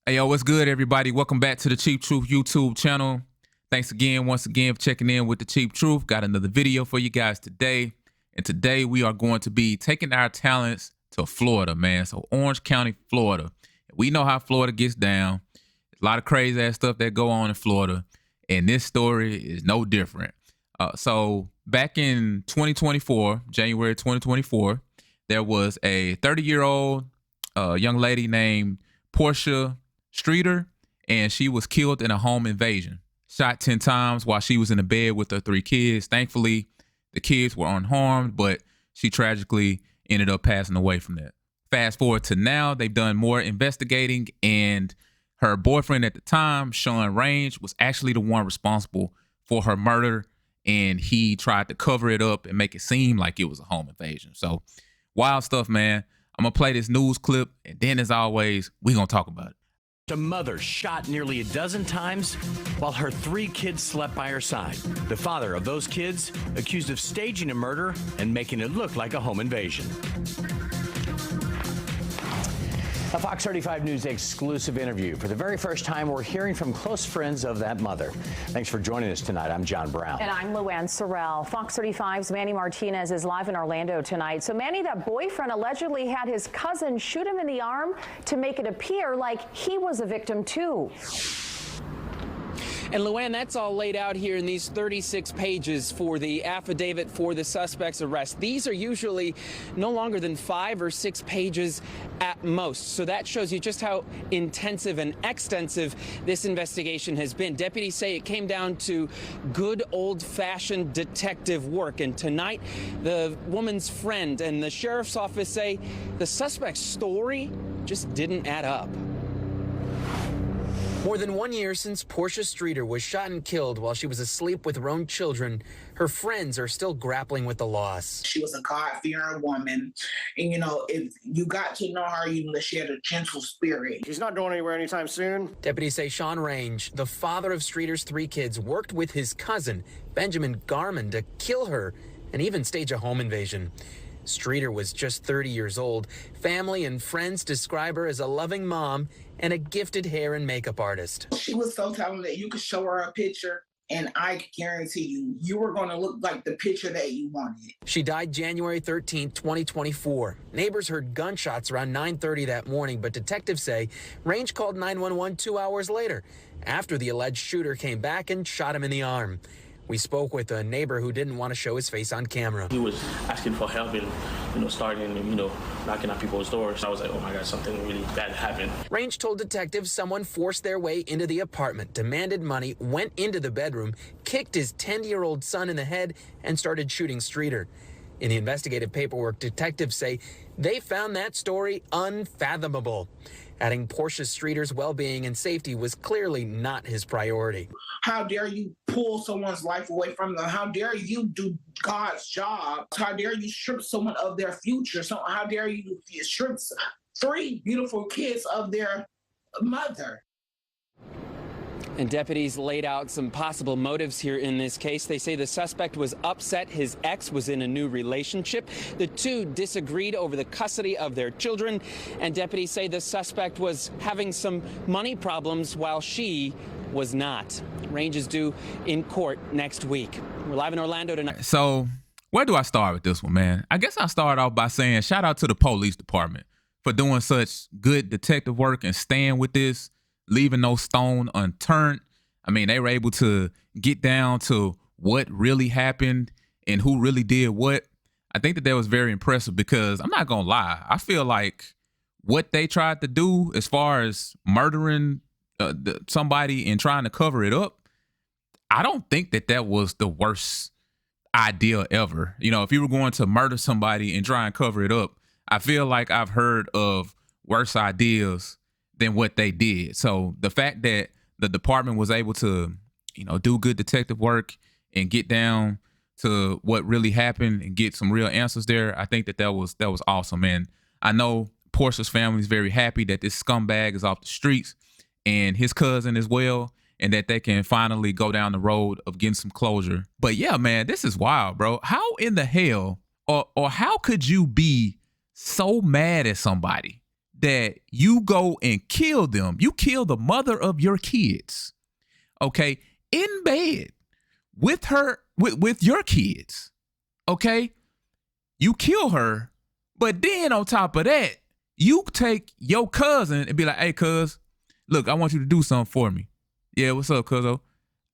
Hey, yo, what's good, everybody? Welcome back to the Cheap Truth YouTube channel. Thanks again, once again, for checking in with the Cheap Truth. Got another video for you guys today. And today we are going to be taking our talents to Florida, man. So Orange County, Florida. We know how Florida gets down. A lot of crazy ass stuff that go on in Florida. And this story is no different. So back in 2024, January 2024, there was a 30-year-old young lady named Portia Streeter, and she was killed in a home invasion. Shot 10 times while she was in the bed with her 3 kids. Thankfully, the kids were unharmed, but she tragically ended up passing away from that. Fast forward to now, they've done more investigating, and her boyfriend at the time, Sean Range, was actually the one responsible for her murder, and he tried to cover it up and make it seem like it was a home invasion. So, wild stuff, man. I'm going to play this news clip, and then, as always, we're going to talk about it. A mother shot nearly a dozen times while her 3 kids slept by her side. The father of those kids accused of staging a murder and making it look like a home invasion. A Fox 35 News exclusive interview. For the very first time, we're hearing from close friends of that mother. Thanks for joining us tonight. I'm John Brown. And I'm Luann Sorrell. Fox 35's Manny Martinez is live in Orlando tonight. So Manny, that boyfriend allegedly had his cousin shoot him in the arm to make it appear like he was a victim too. And Luann, that's all laid out here in these 36 pages for the affidavit for the suspect's arrest. These are usually no longer than 5 or 6 pages at most. So that shows you just how intensive and extensive this investigation has been. Deputies say it came down to good old-fashioned detective work. And tonight, the woman's friend and the sheriff's office say the suspect's story just didn't add up. More than 1 year since Portia Streeter was shot and killed while she was asleep with her own children, her friends are still grappling with the loss. She was a God-fearing woman. And, you know, if you got to know her, you know, she had a gentle spirit. She's not going anywhere anytime soon. Deputies say Sean Range, the father of Streeter's 3 kids, worked with his cousin, Benjamin Garman, to kill her and even stage a home invasion. Streeter was just 30 years old. Family and friends describe her as a loving mom and a gifted hair and makeup artist. She was so talented. You could show her a picture, and I guarantee you were going to look like the picture that you wanted. She died January 13, 2024. Neighbors heard gunshots around 9:30 that morning, but detectives say Range called 911 2 hours later, after the alleged shooter came back and shot him in the arm. We spoke with a neighbor who didn't want to show his face on camera. He was asking for help and, starting, knocking on people's doors. I was like, oh my God, something really bad happened. Range told detectives someone forced their way into the apartment, demanded money, went into the bedroom, kicked his 10-year-old son in the head, and started shooting Streeter. In the investigative paperwork, detectives say they found that story unfathomable, adding Portia Streeter's well-being and safety was clearly not his priority. How dare you pull someone's life away from them? How dare you do God's job? How dare you strip someone of their future? So how dare you strip 3 beautiful kids of their mother? And deputies laid out some possible motives here in this case. They say the suspect was upset his ex was in a new relationship. The 2 disagreed over the custody of their children. And deputies say the suspect was having some money problems while she was not. Range is due in court next week. We're live in Orlando tonight. So where do I start with this one, man? I guess I'll start off by saying shout out to the police department for doing such good detective work and staying with this, leaving no stone unturned. I mean, they were able to get down to what really happened and who really did what. I think that was very impressive because I'm not going to lie. I feel like what they tried to do as far as murdering somebody and trying to cover it up, I don't think that was the worst idea ever. You know, if you were going to murder somebody and try and cover it up, I feel like I've heard of worse ideas than what they did. So the fact that the department was able to, do good detective work and get down to what really happened and get some real answers there, I think that was awesome. And I know Portia's family is very happy that this scumbag is off the streets and his cousin as well, and that they can finally go down the road of getting some closure. But yeah, man, this is wild, bro. How in the hell or how could you be so mad at somebody that you go and kill them. You kill the mother of your kids, okay, in bed with her, with your kids, okay? You kill her, but then on top of that, you take your cousin and be like, hey, cuz, look, I want you to do something for me. Yeah, what's up, cuzzo?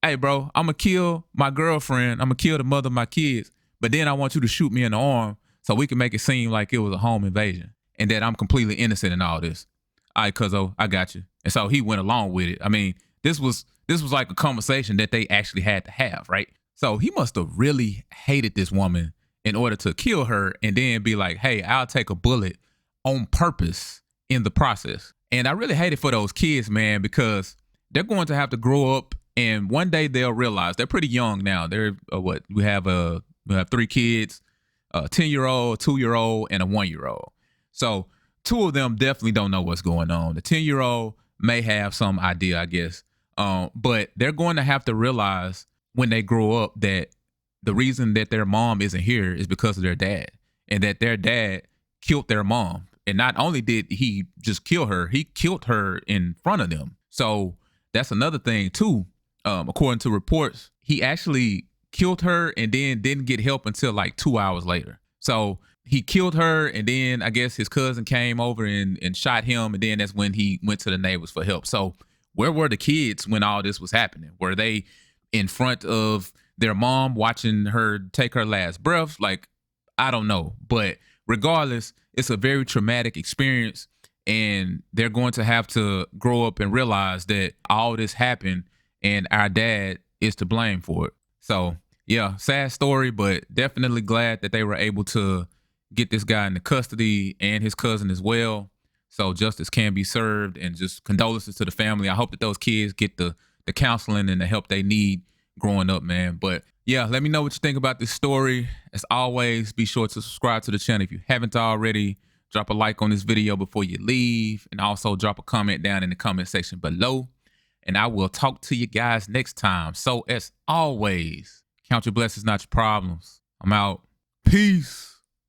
Hey, bro, I'm going to kill my girlfriend. I'm going to kill the mother of my kids, but then I want you to shoot me in the arm so we can make it seem like it was a home invasion and that I'm completely innocent in all this. All right, cuzzo, I got you. And so he went along with it. I mean, this was like a conversation that they actually had to have, right? So he must have really hated this woman in order to kill her and then be like, hey, I'll take a bullet on purpose in the process. And I really hate it for those kids, man, because they're going to have to grow up and one day they'll realize they're pretty young now. They're we have 3 kids, a 10-year-old, a 2-year-old, and a 1-year-old. So 2 of them definitely don't know what's going on. The 10-year-old may have some idea, I guess. But they're going to have to realize when they grow up that the reason that their mom isn't here is because of their dad, and that their dad killed their mom. And not only did he just kill her, he killed her in front of them. So that's another thing too. According to reports, he actually killed her and then didn't get help until like 2 hours later. So he killed her, and then I guess his cousin came over and shot him, and then that's when he went to the neighbors for help. So where were the kids when all this was happening? Were they in front of their mom watching her take her last breath? Like, I don't know. But regardless, it's a very traumatic experience, and they're going to have to grow up and realize that all this happened and our dad is to blame for it. So yeah, sad story, but definitely glad that they were able to get this guy into custody and his cousin as well, so justice can be served. And just condolences to the family. I hope that those kids get the counseling and the help they need growing up, man. But yeah, let me know what you think about this story. As always, be sure to subscribe to the channel if you haven't already. Drop a like on this video before you leave, and also drop a comment down in the comment section below. And I will talk to you guys next time. So as always, count your blessings, not your problems. I'm out. Peace.